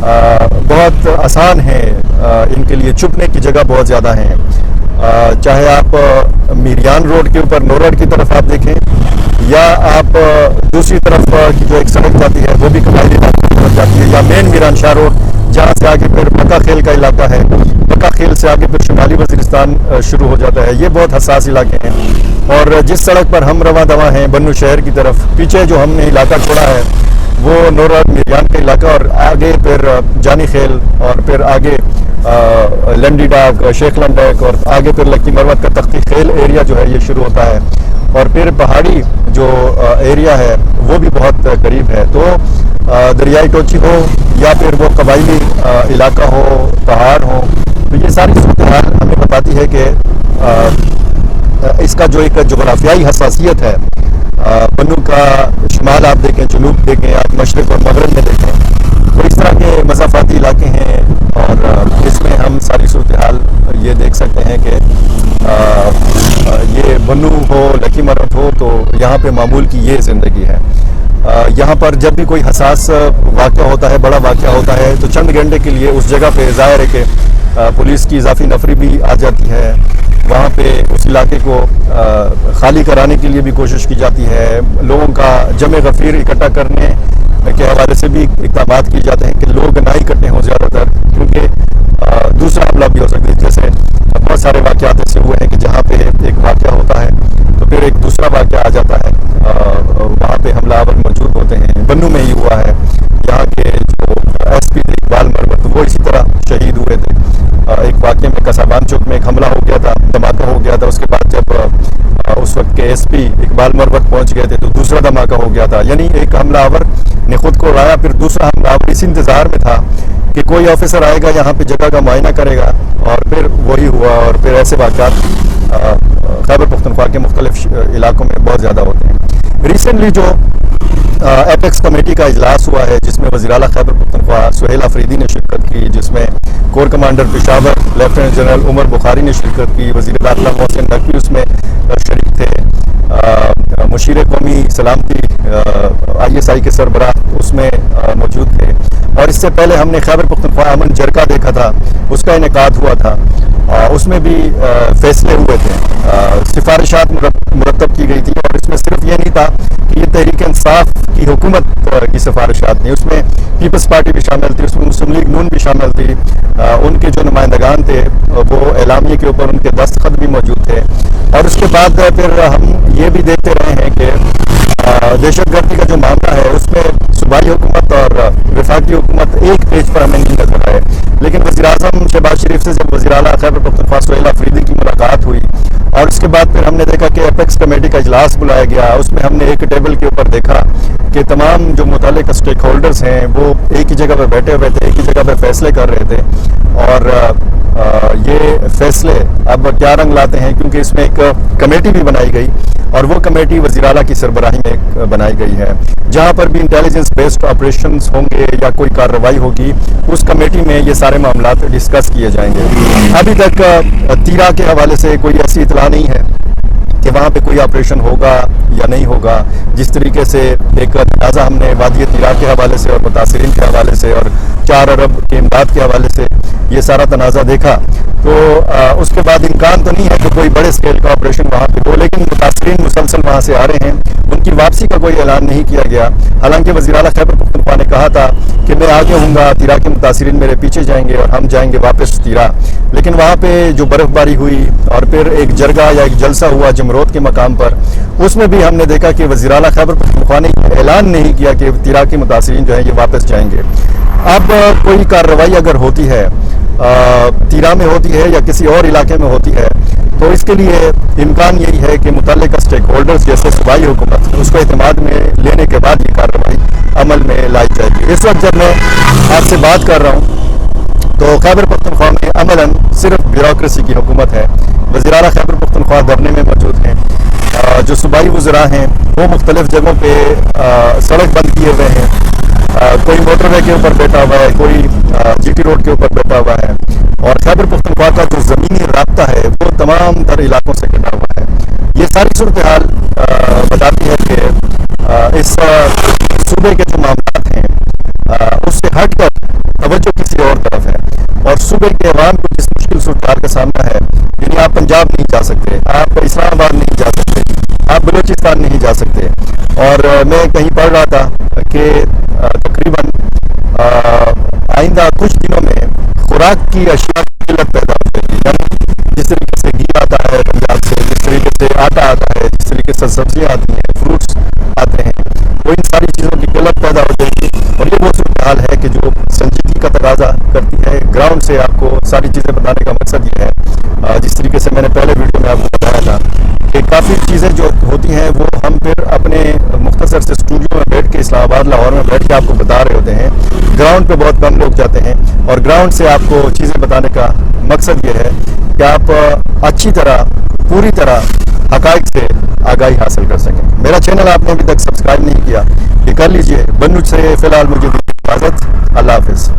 بہت آسان ہیں، ان کے لیے چھپنے کی جگہ بہت زیادہ ہیں۔ چاہے آپ میریان روڈ کے اوپر نو روڈ کی طرف آپ دیکھیں، یا آپ دوسری طرف کی جو ایک سڑک جاتی ہے وہ بھی قبائلی علاقے کی طرف جاتی ہے، یا مین میران شاہ روڈ جہاں سے آگے پھر مکہ خیل کا علاقہ ہے، مکہ خیل سے آگے پھر شمالی وزیرستان شروع ہو جاتا ہے۔ یہ بہت حساس علاقے ہیں، اور جس سڑک پر ہم رواں دواں ہیں بنو شہر کی طرف، پیچھے جو ہم نے علاقہ چھوڑا ہے وہ نوراد میریان کا علاقہ، اور آگے پھر جانی خیل، اور پھر آگے لنڈی ڈاک، شیخ لنڈیک، اور آگے پھر لکی مروت کا تختی خیل ایریا جو ہے یہ شروع ہوتا ہے، اور پھر پہاڑی جو ایریا ہے وہ بھی بہت قریب ہے۔ تو دریائے ٹوچی ہو یا پھر وہ قبائلی علاقہ ہو، پہاڑ ہو، تو یہ ساری صورتحال ہمیں بتاتی ہے کہ اس کا جو ایک جغرافیائی حساسیت ہے، بنو کا شمال آپ دیکھیں، جنوب دیکھیں، آپ مشرق اور مغرب میں دیکھیں، تو اس طرح کے مسافاتی علاقے ہیں، اور اس میں ہم ساری صورتحال یہ دیکھ سکتے ہیں کہ یہ بنو ہو، لکی مرت ہو، تو یہاں پہ معمول کی یہ زندگی ہے۔ یہاں پر جب بھی کوئی حساس واقعہ ہوتا ہے، بڑا واقعہ ہوتا ہے، تو چند گھنٹے کے لیے اس جگہ پہ ظاہر ہے کہ پولیس کی اضافی نفری بھی آ جاتی ہے، وہاں پہ اس علاقے کو خالی کرانے کے لیے بھی کوشش کی جاتی ہے، لوگوں کا جمع غفیر اکٹھا کرنے کے حوالے سے بھی اقدامات کیے جاتے ہیں کہ لوگ نہ اکٹھے ہوں زیادہ تر، کیونکہ دوسرا حملہ بھی ہو سکتا ہے۔ جیسے بہت سارے واقعات ایسے ہوئے ہیں کہ جہاں پہ ایک واقعہ ہوتا ہے تو پھر ایک دوسرا واقعہ آ جاتا ہے، وہاں پہ حملہ آور موجود ہوتے ہیں۔ بنو میں ہی ہوا ہے، یہاں کے جو ایس پی اقبال مروت وہ اسی طرح شہید ہوئے تھے۔ ایک واقعے میں کسابان چوک میں ایک حملہ ہو گیا تھا، دھماکہ ہو گیا تھا، اس کے بعد جب اس وقت کے ایس پی اقبال مروت پہنچ گئے تھے تو دوسرا دھماکہ ہو گیا تھا۔ یعنی ایک حملہ آور نے خود کو اڑایا، پھر دوسرا حملہ آور اس انتظار میں تھا کہ کوئی آفیسر آئے گا یہاں پہ جگہ کا معائنہ کرے گا، اور پھر وہی ہوا، اور پھر ایسے واقعات خیبر پختونخوا کے مختلف علاقوں میں بہت زیادہ ہوتے ہیں۔ ریسنٹلی جو ایپیکس کمیٹی کا اجلاس ہوا ہے، جس میں وزیر اعلیٰ خیبر پختونخوا سہیل آفریدی نے شرکت کی، جس میں corps commander Peshawar lieutenant general Umar Bukhari نے شرکت کی، وزیر داخلہ محسن نقوی اس میں شریک تھے، مشیر قومی سلامتی ISI کے سربراہ اس میں موجود تھے، اور اس سے پہلے ہم نے خیبر پختونخوا امن جرگہ دیکھا تھا، اس کا انعقاد ہوا تھا، اس میں بھی فیصلے ہوئے تھے، سفارشات مرتب کی گئی تھی، اور اس میں صرف یہ نہیں تھا کہ یہ تحریک انصاف کی حکومت کی سفارشات نہیں، اس میں پیپلز پارٹی بھی شامل تھی، اس میں مسلم لیگ نون بھی شامل تھی، ان کے جو نمائندگان تھے وہ اعلامیے کے اوپر ان کے دستخط بھی موجود تھے، اور اس کے بعد پھر ہم یہ بھی دیکھتے رہے ہیں کہ دہشت گردی کا جو معاملہ ہے اس میں صوبائی حکومت اور وفاقی حکومت ایک پیج پر ہمیں نہیں نظر آئے، لیکن وزیر اعظم شہباز شریف سے جب وزیر اعلیٰ خیبر پختونخوا سہیل آفریدی کی ملاقات ہوئی، اور اس کے بعد پھر ہم نے دیکھا کہ ایپیکس کمیٹی کا اجلاس بلایا گیا، اس میں ہم نے ایک ٹیبل کے اوپر دیکھا کہ تمام جو متعلق اسٹیک ہولڈرز ہیں وہ ایک ہی جگہ پہ بیٹھے ہوئے تھے، ایک ہی جگہ پہ فیصلے کر رہے تھے، اور یہ فیصلے اب کیا رنگ لاتے ہیں، کیونکہ اس میں ایک کمیٹی بھی بنائی گئی، اور وہ کمیٹی وزیر اعلیٰ کی سربراہی میں بنائی گئی ہے، جہاں پر بھی انٹیلیجنس بیسڈ آپریشنز ہوں گے یا کوئی کارروائی ہوگی، اس کمیٹی میں یہ سارے معاملات ڈسکس کیے جائیں گے۔ ابھی تک تیرا کے حوالے سے کوئی ایسی اطلاع نہیں ہے کہ وہاں پہ کوئی آپریشن ہوگا یا نہیں ہوگا۔ جس طریقے سے ایک تنازع ہم نے وادی تیرا کے حوالے سے اور متاثرین کے حوالے سے اور 4 ارب کے امداد کے حوالے سے یہ سارا تنازع دیکھا، تو اس کے بعد امکان تو نہیں ہے کہ کوئی بڑے اسکیل کا آپریشن وہاں پہ ہو، لیکن متاثرین مسلسل وہاں سے آ رہے ہیں، ان کی واپسی کا کوئی اعلان نہیں کیا گیا۔ حالانکہ وزیر اعلیٰ خیبر پختونخوا نے کہا تھا کہ میں آگے ہوں گا، تیرا کے متاثرین میرے پیچھے جائیں گے اور ہم جائیں گے واپس تیرا، لیکن وہاں پہ جو برف باری ہوئی اور پھر ایک جرگہ یا ایک جلسہ ہوا جمرود کے مقام پر، اس میں بھی ہم نے دیکھا کہ وزیر اعلیٰ خیبر پختونخوا نے اعلان نہیں کیا کہ تیرا کے متاثرین جو ہیں یہ واپس جائیں گے۔ اب کوئی کارروائی اگر ہوتی ہے، تیرا میں ہوتی ہے یا کسی اور علاقے میں ہوتی ہے، تو اس کے لیے امکان یہی ہے کہ متعلقہ اسٹیک ہولڈرز جیسے صوبائی حکومت اس کو اعتماد میں لینے کے بعد یہ کارروائی عمل میں لائی جائے گی۔ اس وقت جب میں آپ سے بات کر رہا ہوں تو خیبر پختونخوا میں عملاً صرف بیوروکریسی کی حکومت ہے۔ وزیر اعلیٰ خیبر پختونخوا دھرنے میں موجود ہیں، جو صوبائی وزراء ہیں وہ مختلف جگہوں پہ سڑک بند کیے ہوئے ہیں، کوئی موٹر وے کے اوپر بیٹھا ہوا ہے، کوئی GT روڈ کے اوپر بیٹھا ہوا ہے، اور خیبر پختونخوا کا جو زمینی رابطہ ہے وہ تمام تر علاقوں سے کٹا ہوا ہے۔ یہ ساری صورتحال بتاتی ہے کہ اس صوبے کے جو معاملات ہیں اس سے ہٹ کر توجہ پنجاب نہیں جا سکتے، آپ اسلام آباد نہیں جا سکتے، آپ بلوچستان نہیں جا سکتے. اور میں کہیں پڑھ رہا تھا کہ تقریباً آئندہ کچھ دنوں میں خوراک کی اشیاء کی قلت پیدا ہو جائے گی. یعنی جس طریقے سے گھی آتا ہے پنجاب سے، جس طریقے سے آٹا آتا ہے، جس طریقے سے سبزیاں آتی ہیں، فروٹس آتے ہیں، وہ ان ساری چیزوں کی قلت پیدا ہو جائے گی. اور یہ وہ صورتحال ہے کہ جو سنجیدگی کا تقاضا کرتی ہے. گراؤنڈ سے آپ کو ساری چیزیں بتانے کا مقصد یہ ہے، جس طریقے سے میں نے پہلے ویڈیو میں آپ کو بتایا تھا کہ کافی چیزیں جو ہوتی ہیں وہ ہم پھر اپنے مختصر سے اسٹوڈیو میں بیٹھ کے اسلام آباد لاہور میں بیٹھ کے آپ کو بتا رہے ہوتے ہیں. گراؤنڈ پہ بہت کم لوگ جاتے ہیں، اور گراؤنڈ سے آپ کو چیزیں بتانے کا مقصد یہ ہے کہ آپ اچھی طرح پوری طرح حقائق سے آگاہی حاصل کر سکیں. میرا چینل آپ نے ابھی تک سبسکرائب نہیں کیا، یہ کر لیجئے. بنو سے فی الحال مجھے اجازت. اللہ حافظ.